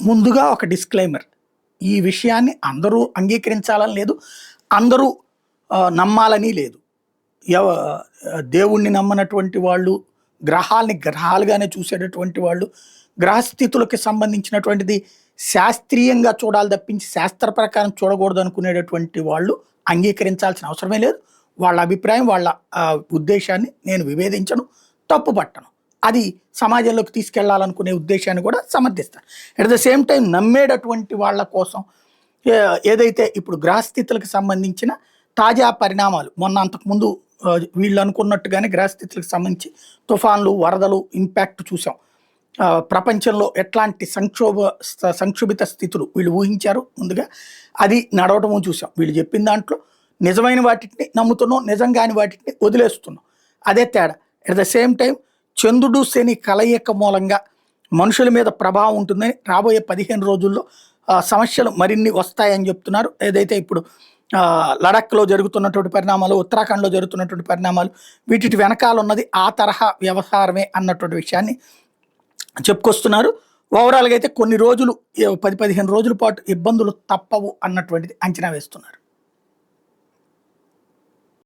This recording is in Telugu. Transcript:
ముందుగా ఒక డిస్క్లైమర్. ఈ విషయాన్ని అందరూ అంగీకరించాలని లేదు. అందరూ నమ్మాలని లేదు. ఎవ దేవుణ్ణి నమ్మనటువంటి వాళ్ళు, గ్రహాల్ని గ్రహాలుగానే చూసేటటువంటి వాళ్ళు, గ్రహస్థితులకి సంబంధించినటువంటిది శాస్త్రీయంగా చూడాలి తప్పించి శాస్త్ర ప్రకారం చూడకూడదు అనుకునేటటువంటి వాళ్ళు అంగీకరించాల్సిన అవసరమే లేదు. వాళ్ళ అభిప్రాయం, వాళ్ళ ఉద్దేశాన్ని నేను విభేదించను, తప్పు పట్టను. అది సమాజంలోకి తీసుకెళ్లాలనుకునే ఉద్దేశాన్ని కూడా సమర్థిస్తాను. అట్ ద సేమ్ టైం నమ్మేటటువంటి వాళ్ళ కోసం ఏదైతే ఇప్పుడు గ్రహస్థితులకు సంబంధించిన తాజా పరిణామాలు, మొన్న అంతకుముందు వీళ్ళు అనుకున్నట్టుగానే గ్రహస్థితులకు సంబంధించి తుఫాన్లు, వరదలు ఇంపాక్ట్ చూసాం. ప్రపంచంలో ఎట్లాంటి సంక్షోభిత స్థితులు వీళ్ళు ఊహించారు ముందుగా, అది నడవటము చూసాం. వీళ్ళు చెప్పిన దాంట్లో నిజమైన వాటిని నమ్ముతున్నాం, నిజం కాని వాటిని వదిలేస్తున్నాం. అదే తేడా. అట్ ద సేమ్ టైం చంద్రుడు శని కలయిక మూలంగా మనుషుల మీద ప్రభావం ఉంటుందని, రాబోయే 15 రోజుల్లో సమస్యలు మరిన్ని వస్తాయని చెప్తున్నారు. ఏదైతే ఇప్పుడు లడాఖ్లో జరుగుతున్నటువంటి పరిణామాలు, ఉత్తరాఖండ్లో జరుగుతున్నటువంటి పరిణామాలు, వీటి వెనకాల ఉన్నది ఆ తరహా వ్యవహారమే అన్నటువంటి విషయాన్ని చెప్పుకొస్తున్నారు. ఓవరాల్గా అయితే కొన్ని రోజులు 10-15 రోజుల పాటు ఇబ్బందులు తప్పవు అన్నటువంటిది అంచనా వేస్తున్నారు.